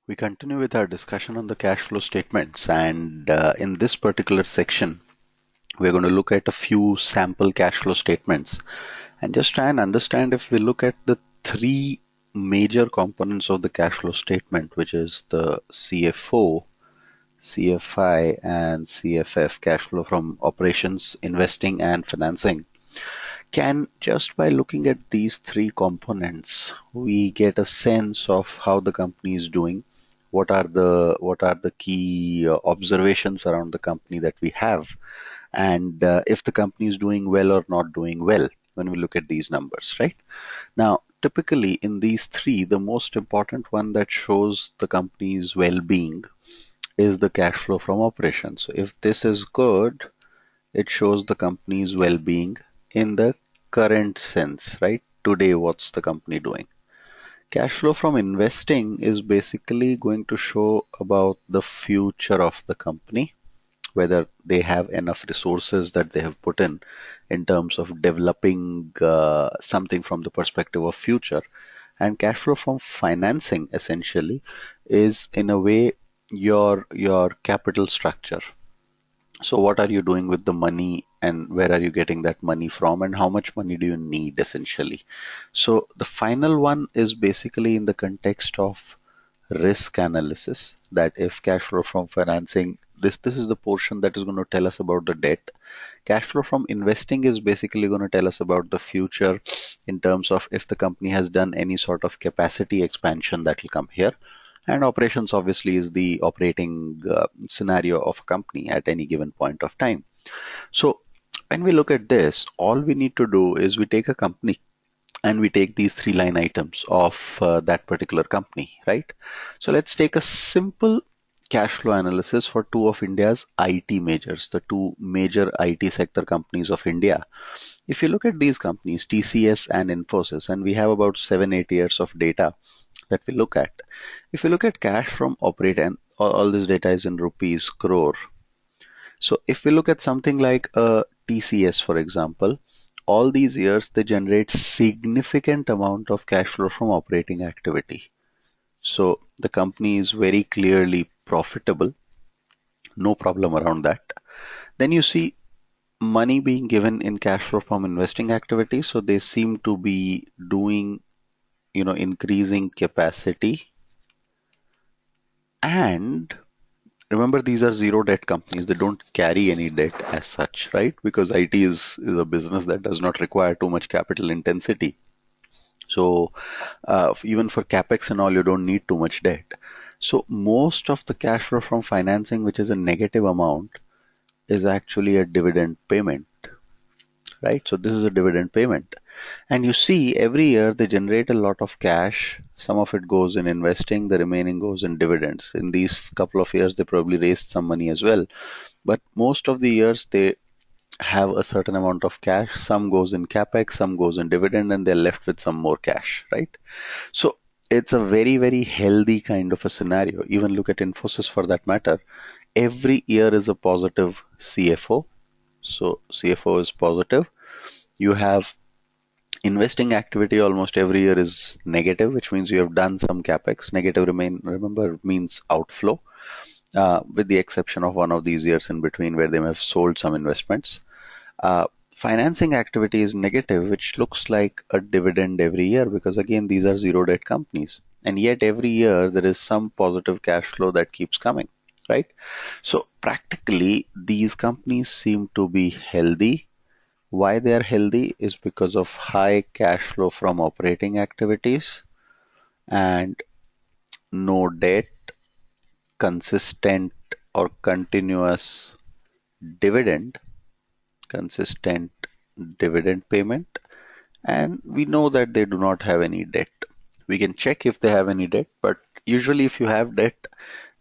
We continue with our discussion on the cash flow statements, and in this particular section, we're going to look at a few sample cash flow statements and just try and understand if we look at the three major components of the cash flow statement, which is the CFO, CFI, and CFF, cash flow from operations, investing, and financing. Can just by looking at these three components, we get a sense of how the company is doing. What are the key observations around the company that we have, and if the company is doing well or not doing well when we look at these numbers, right? Now, typically in these three, the most important one that shows the company's well-being is the cash flow from operations. So if this is good, it shows the company's well-being in the current sense, right? Today, what's the company doing? Cash flow from investing is basically going to show about the future of the company, whether they have enough resources that they have put in terms of developing something from the perspective of future. And cash flow from financing essentially is in a way your capital structure. So what are you doing with the money, and where are you getting that money from, and how much money do you need essentially? So the final one is basically in the context of risk analysis, that if cash flow from financing, this is the portion that is going to tell us about the debt. Cash flow from investing is basically going to tell us about the future in terms of if the company has done any sort of capacity expansion that will come here. And operations obviously is the operating scenario of a company at any given point of time. So when we look at this, all we need to do is we take a company and we take these three line items of that particular company, right? So let's take a simple cash flow analysis for two of India's IT majors, the two major IT sector companies of India. If you look at these companies, TCS and Infosys, and we have about 7-8 years of data that we look at. If you look at cash from operate, and all this data is in rupees crore. So if we look at something like a TCS, for example, all these years they generate significant amount of cash flow from operating activity. So the company is very clearly profitable, no problem around that. Then you see money being given in cash flow from investing activities. So they seem to be doing, increasing capacity. And remember, these are zero debt companies. They don't carry any debt as such, right? Because IT is a business that does not require too much capital intensity. So even for capex and all, you don't need too much debt. So most of the cash flow from financing, which is a negative amount, is actually a dividend payment, right? So this is a dividend payment. And you see, every year they generate a lot of cash. Some of it goes in investing, the remaining goes in dividends. In these couple of years, they probably raised some money as well. But most of the years, they have a certain amount of cash. Some goes in capex, some goes in dividend, and they're left with some more cash, right? So it's a very, very healthy kind of a scenario. Even look at Infosys for that matter. Every year is a positive CFO. So CFO is positive. You have investing activity almost every year is negative, which means you have done some capex. Negative remember, means outflow, with the exception of one of these years in between where they may have sold some investments. Financing activity is negative, which looks like a dividend every year because again, these are zero debt companies. And yet every year there is some positive cash flow that keeps coming, right? So practically, these companies seem to be healthy. Why they are healthy is because of high cash flow from operating activities and no debt, consistent or continuous dividend, consistent dividend payment, and we know that they do not have any debt. We can check if they have any debt, but usually if you have debt,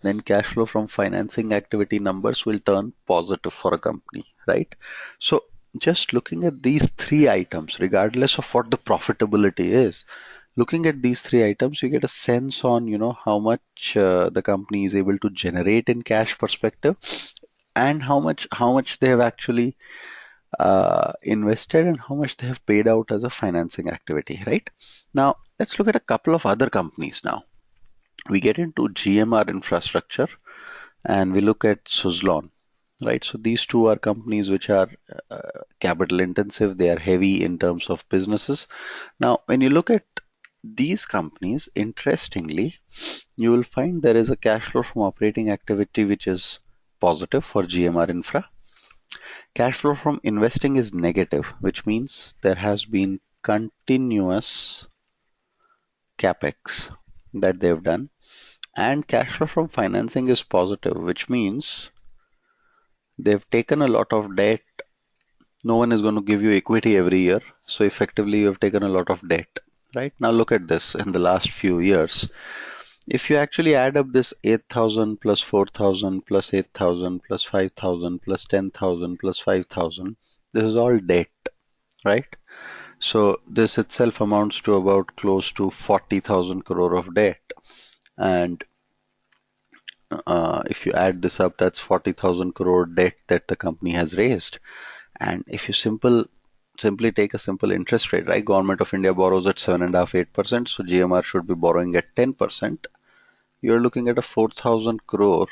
then cash flow from financing activity numbers will turn positive for a company, right? So just looking at these three items, regardless of what the profitability is, looking at these three items, you get a sense on, how much the company is able to generate in cash perspective, and how much they have actually invested and how much they have paid out as a financing activity, right? Now, let's look at a couple of other companies now. we get into GMR Infrastructure and we look at Suzlon, right? So these two are companies which are capital intensive, they are heavy in terms of businesses. Now, when you look at these companies, interestingly, you will find there is a cash flow from operating activity which is positive for GMR Infra. Cash flow from investing is negative, which means there has been continuous capex that they've done, and cash flow from financing is positive, which means they've taken a lot of debt. No one is going to give you equity every year, so effectively you have taken a lot of debt. Right now, look at this in the last few years. If you actually add up this 8,000 plus 4,000 plus 8,000 plus 5,000 plus 10,000 plus 5,000, this is all debt, right? So this itself amounts to about close to 40,000 crore of debt. And if you add this up, that's 40,000 crore debt that the company has raised. And if you simply take a simple interest rate, right? Government of India borrows at 7.5%, 8%, so GMR should be borrowing at 10%. You're looking at a 4,000 crore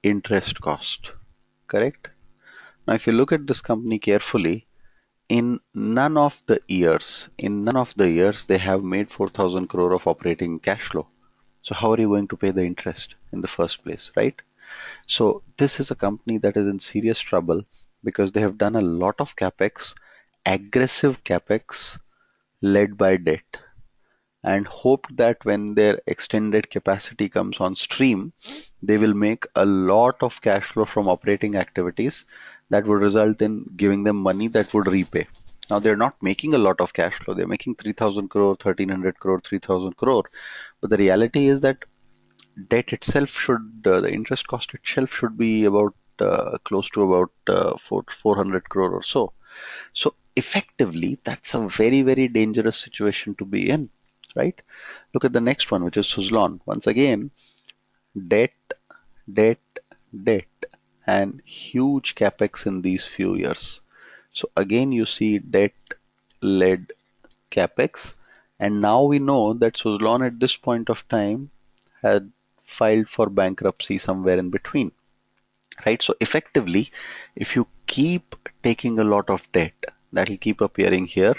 interest cost, correct? Now, if you look at this company carefully, in none of the years, they have made 4,000 crore of operating cash flow. So how are you going to pay the interest in the first place, right? So this is a company that is in serious trouble because they have done a lot of capex, aggressive capex led by debt, and hoped that when their extended capacity comes on stream, they will make a lot of cash flow from operating activities that would result in giving them money that would repay. Now they're not making a lot of cash flow. They're making 3,000 crore, 1,300 crore, 3,000 crore. But the reality is that debt itself the interest cost itself should be about close to about 400 crore or so. So effectively, that's a very, very dangerous situation to be in, right? Look at the next one, which is Suzlon. Once again, debt, debt, debt, and huge capex in these few years. So again, you see debt-led capex, and now we know that Suzlon at this point of time had filed for bankruptcy somewhere in between, right? So effectively, if you keep taking a lot of debt, that will keep appearing here.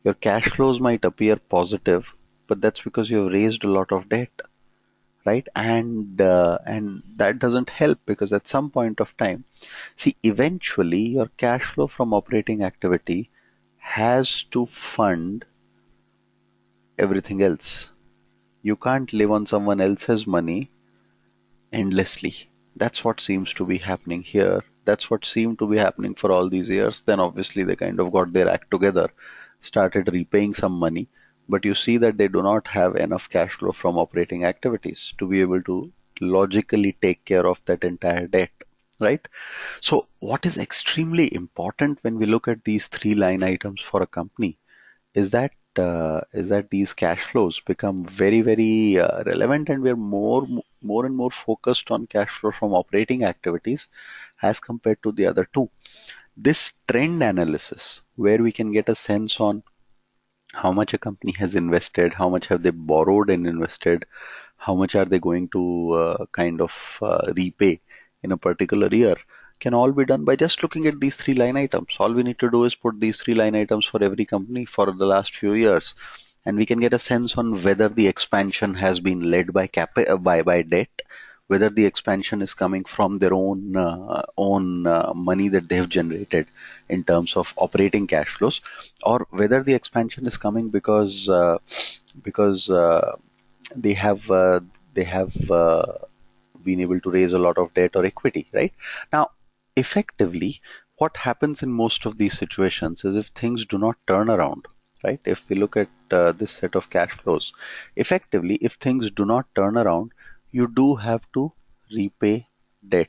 Your cash flows might appear positive, but that's because you've raised a lot of debt, right? And that doesn't help because at some point of time, see, eventually your cash flow from operating activity has to fund everything else. You can't live on someone else's money endlessly. That's what seems to be happening here. That's what seemed to be happening for all these years. Then obviously they kind of got their act together, started repaying some money, but you see that they do not have enough cash flow from operating activities to be able to logically take care of that entire debt, right? So what is extremely important when we look at these three line items for a company is that these cash flows become very, very relevant, and we're more and more focused on cash flow from operating activities as compared to the other two. This trend analysis, where we can get a sense on how much a company has invested, how much have they borrowed and invested, how much are they going to repay in a particular year, can all be done by just looking at these three line items. All we need to do is put these three line items for every company for the last few years, and we can get a sense on whether the expansion has been led by debt, whether the expansion is coming from their own money that they have generated in terms of operating cash flows, or whether the expansion is coming because they have been able to raise a lot of debt or equity, right? Now, effectively, what happens in most of these situations is if things do not turn around, right? If we look at this set of cash flows, effectively, if things do not turn around, you do have to repay debt.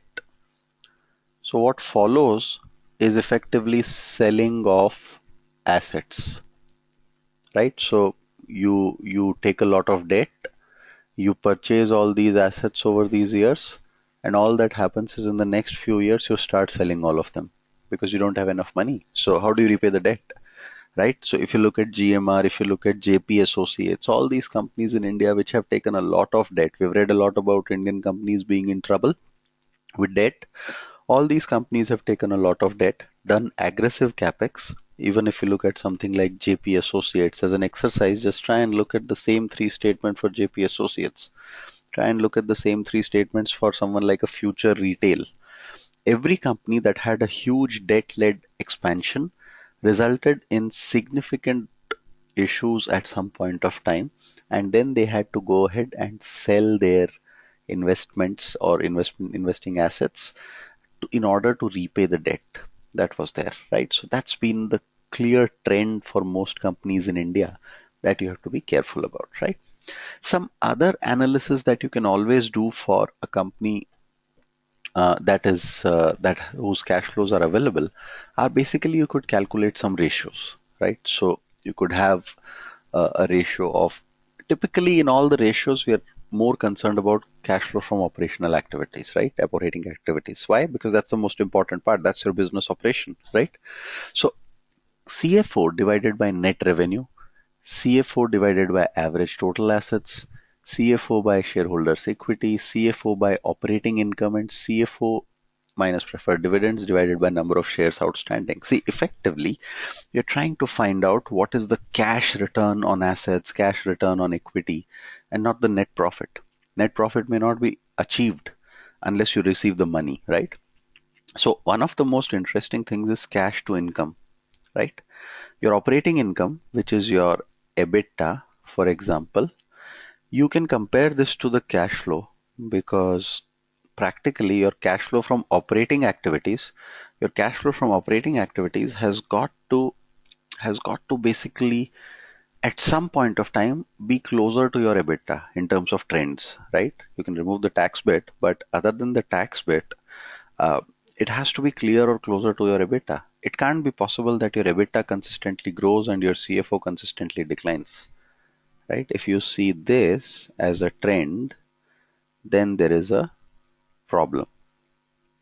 So what follows is effectively selling off assets, right? So you take a lot of debt, you purchase all these assets over these years, and all that happens is in the next few years you start selling all of them because you don't have enough money. So how do you repay the debt? right? So if you look at GMR, if you look at JP Associates, all these companies in India which have taken a lot of debt. We've read a lot about Indian companies being in trouble with debt. All these companies have taken a lot of debt, done aggressive capex. Even if you look at something like JP Associates as an exercise, just try and look at the same three statement for JP Associates. Try and look at the same three statements for someone like a Future Retail. Every company that had a huge debt-led expansion resulted in significant issues at some point of time, and then they had to go ahead and sell their investments or investing assets in order to repay the debt that was there, right? So that's been the clear trend for most companies in India that you have to be careful about, right? Some other analysis that you can always do for a company that whose cash flows are available are basically you could calculate some ratios, right? So you could have a ratio of, typically in all the ratios we are more concerned about cash flow from operational activities, right? Operating activities. Why? Because that's the most important part. That's your business operation, right? So CFO divided by net revenue, CFO divided by average total assets, CFO by shareholders' equity, CFO by operating income, and CFO minus preferred dividends divided by number of shares outstanding. See, effectively, you're trying to find out what is the cash return on assets, cash return on equity, and not the net profit. Net profit may not be achieved unless you receive the money, right? So one of the most interesting things is cash to income, right? Your operating income, which is your EBITDA, for example, you can compare this to the cash flow because practically your cash flow from operating activities has got to basically at some point of time be closer to your EBITDA in terms of trends, right? You can remove the tax bit, but other than the tax bit, uh, it has to be clear or closer to your EBITDA. It can't be possible that your EBITDA consistently grows and your CFO consistently declines, right? If you see this as a trend, then there is a problem.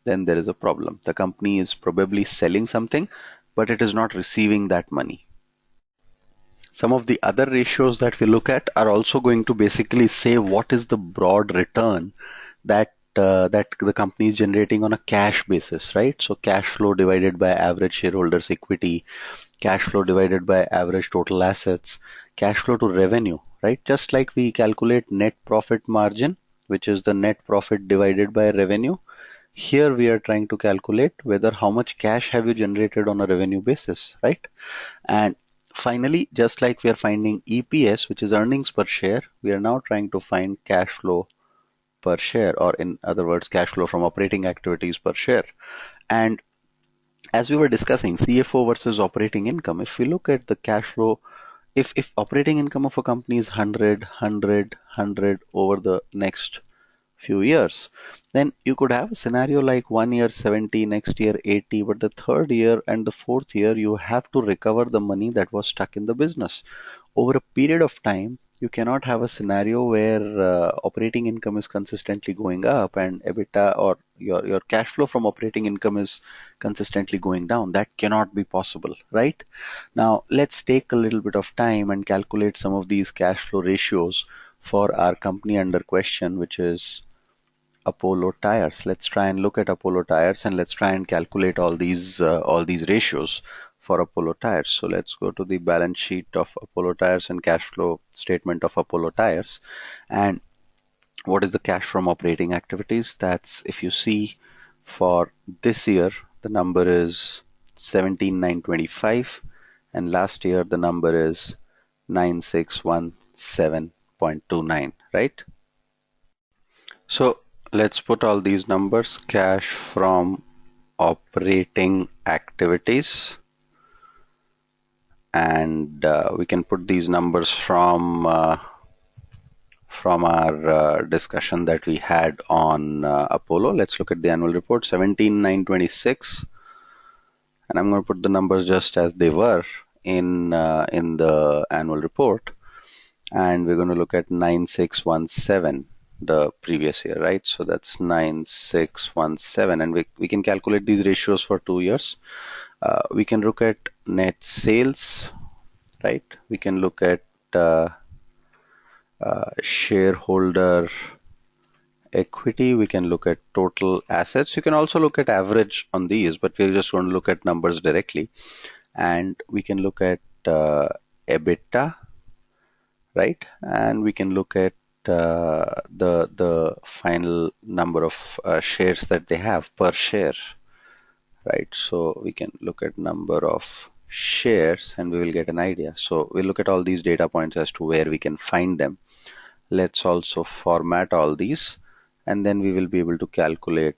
Then there is a problem. The company is probably selling something, but it is not receiving that money. Some of the other ratios that we look at are also going to basically say what is the broad return that the company is generating on a cash basis, right? So cash flow divided by average shareholders equity, cash flow divided by average total assets, cash flow to revenue, right? Just like we calculate net profit margin, which is the net profit divided by revenue. Here we are trying to calculate whether how much cash have you generated on a revenue basis, right? And finally, just like we are finding EPS, which is earnings per share, we are now trying to find cash flow per share, or in other words, cash flow from operating activities per share. And as we were discussing, CFO versus operating income, if we look at the cash flow, if operating income of a company is 100 over the next few years, then you could have a scenario like 1 year 70, next year 80, but the third year and the fourth year you have to recover the money that was stuck in the business. Over a period of time, you cannot have a scenario where operating income is consistently going up and EBITDA or your cash flow from operating income is consistently going down. That cannot be possible, right? Now, let's take a little bit of time and calculate some of these cash flow ratios for our company under question, which is Apollo Tires. Let's try and look at Apollo Tires and let's try and calculate all these ratios for Apollo Tires. So let's go to the balance sheet of Apollo Tires and cash flow statement of Apollo Tires. And what is the cash from operating activities? That's, if you see, for this year the number is 17,925 and last year the number is 9617.29, right? So let's put all these numbers. Cash from operating activities, and we can put these numbers from our discussion that we had on Apollo. Let's look at the annual report, 17,926, and I'm going to put the numbers just as they were in the annual report, and we're going to look at 9617 the previous year, right? So that's 9617, and we can calculate these ratios for 2 years. We can look at net sales right? We can look at shareholder equity. We can look at total assets. You can also look at average on these, but we're just going to look at numbers directly. And we can look at EBITDA, right? And we can look at the final number of shares that they have per share, right? So we can look at number of shares and we will get an idea. So we'll look at all these data points as to where we can find them. Let's also format all these and then we will be able to calculate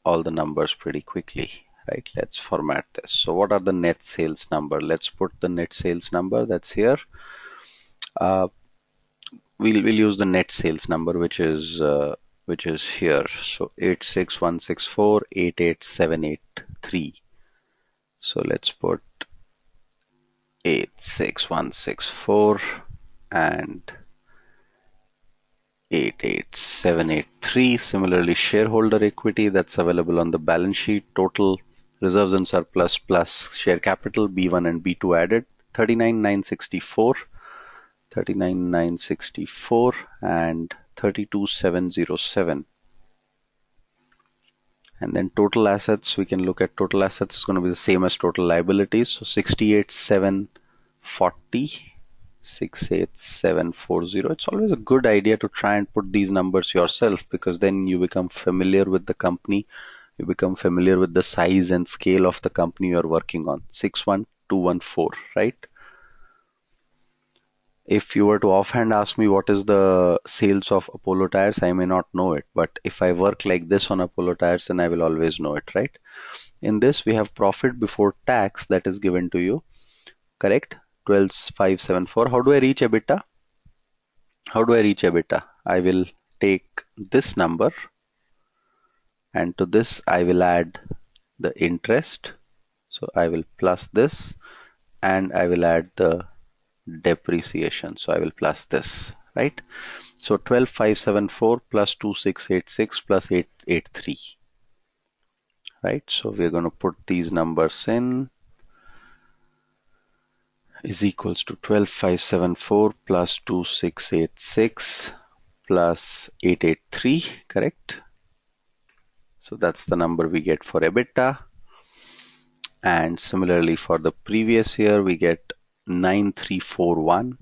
all the numbers pretty quickly, right? Let's format this. So what are the net sales number? Let's put the net sales number that's here. We'll use the net sales number which is here. So 86164,88783. So let's put 86164 and 88783. Similarly, shareholder equity that's available on the balance sheet, total reserves and surplus plus share capital, B1 and B2 added, 39,964, 39,964 and 32,707. And then total assets, we can look at total assets is going to be the same as total liabilities. So 68,740. 68740. It's always a good idea to try and put these numbers yourself because then you become familiar with the company, you become familiar with the size and scale of the company you're working on. 61214, right? If you were to offhand ask me what is the sales of Apollo tires, I may not know it, but if I work like this on Apollo tires, then I will always know it, right? In this, we have profit before tax that is given to you, correct? 12,574. How do I reach EBITDA? How do I reach EBITDA? I will take this number and to this I will add the interest. So I will plus this and I will add the depreciation. So I will plus this, right? So 12,574 plus 2686 plus 883, right? So we're going to put these numbers in, is equals to 12,574 plus 2686 plus 883, correct? So that's the number we get for EBITDA. And similarly for the previous year, we get 9341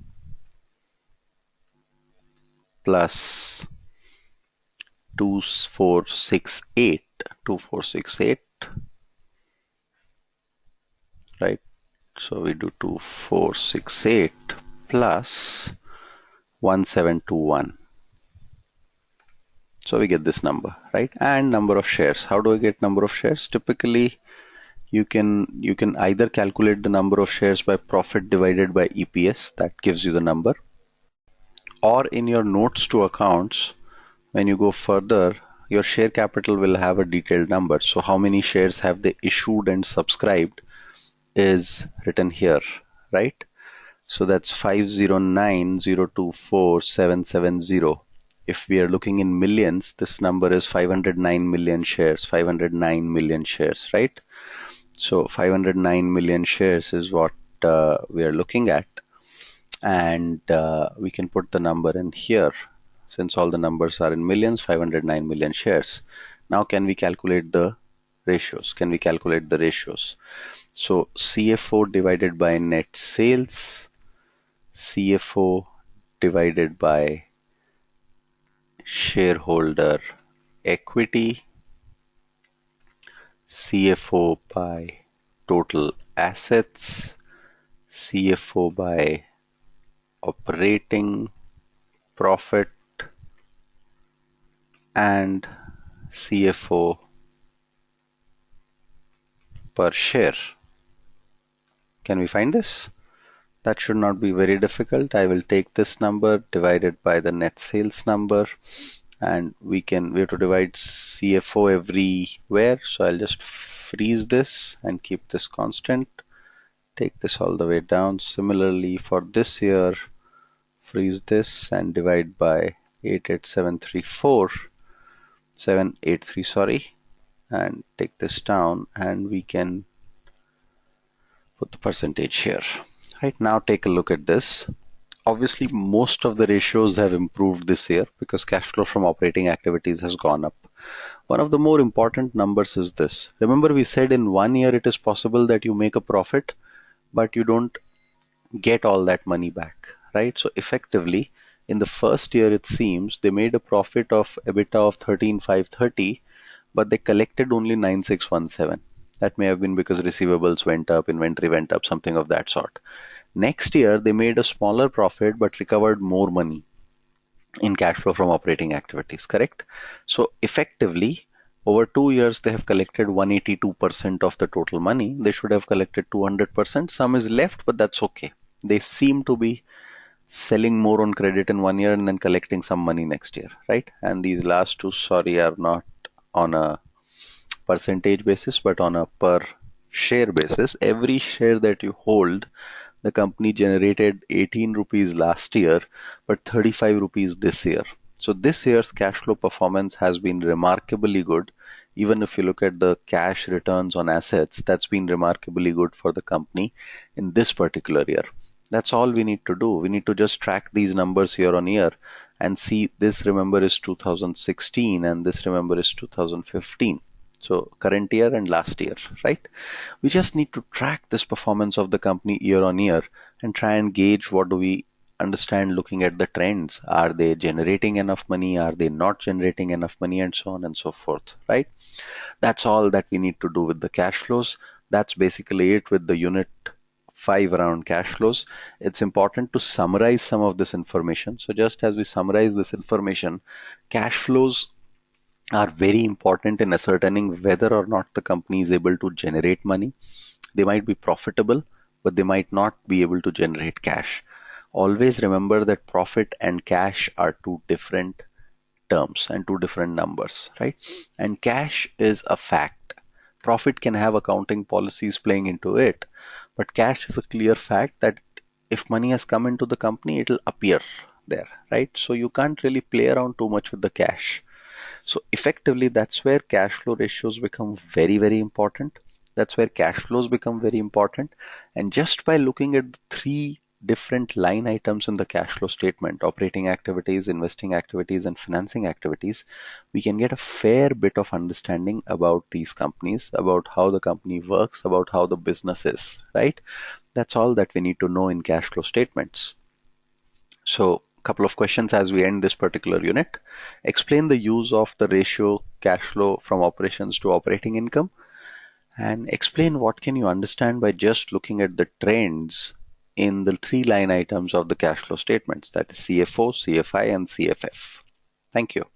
plus 2468, right? So we do 2468 plus 1721. So we get this number, right? And number of shares. How do I get number of shares? Typically, you can either calculate the number of shares by profit divided by EPS, that gives you the number, or in your notes to accounts, when you go further, your share capital will have a detailed number. So how many shares have they issued and subscribed is written here, right? So that's 509,024,770. If we are looking in millions, this number is 509 million shares, 509 million shares, right? So 509 million shares is what we are looking at, and we can put the number in here since all the numbers are in millions. 509 million shares. Now can we calculate the ratios? Can we calculate the ratios? So CFO divided by net sales, CFO divided by shareholder equity, CFO by total assets, CFO by operating profit, and CFO per share. Can we find this? That should not be very difficult. I will take this number divided by the net sales number, and we have to divide CFO everywhere. So I'll just freeze this and keep this constant. Take this all the way down. Similarly for this year, freeze this and divide by 783, sorry, and take this down, and we can put the percentage here. Right, now take a look at this. Obviously, most of the ratios have improved this year because cash flow from operating activities has gone up. One of the more important numbers is this. Remember, we said in 1 year it is possible that you make a profit, but you don't get all that money back, right? So effectively, in the first year, it seems they made a profit of EBITDA of 13,530, but they collected only 9,617. That may have been because receivables went up, inventory went up, something of that sort. Next year, they made a smaller profit but recovered more money in cash flow from operating activities, correct? So effectively, over 2 years, they have collected 182% of the total money. They should have collected 200%. Some is left, but that's okay. They seem to be selling more on credit in 1 year and then collecting some money next year, right? And these last two, sorry, are not on a percentage basis, but on a per share basis. Every share that you hold, the company generated 18 rupees last year, but 35 rupees this year. So this year's cash flow performance has been remarkably good. Even if you look at the cash returns on assets, that's been remarkably good for the company in this particular year. That's all we need to do. We need to just track these numbers year on year and see this, remember, is 2016 and this, remember, is 2015. So current year and last year, right? We just need to track this performance of the company year on year and try and gauge what do we understand looking at the trends. Are they generating enough money? Are they not generating enough money? And so on and so forth, right? That's all that we need to do with the cash flows. That's basically it with the unit 5 around cash flows. It's important to summarize some of this information. So just as we summarize this information, cash flows are very important in ascertaining whether or not the company is able to generate money. They might be profitable, but they might not be able to generate cash. Always remember that profit and cash are two different terms and two different numbers, right? And cash is a fact. Profit can have accounting policies playing into it, but cash is a clear fact that if money has come into the company, it'll appear there, right? So you can't really play around too much with the cash. So effectively, that's where cash flow ratios become very, very important. That's where cash flows become very important. And just by looking at the three different line items in the cash flow statement, operating activities, investing activities, and financing activities, we can get a fair bit of understanding about these companies, about how the company works, about how the business is, right? That's all that we need to know in cash flow statements. So couple of questions as we end this particular unit. Explain the use of the ratio cash flow from operations to operating income, and explain what can you understand by just looking at the trends in the three line items of the cash flow statements, that is CFO, CFI, and CFF. Thank you.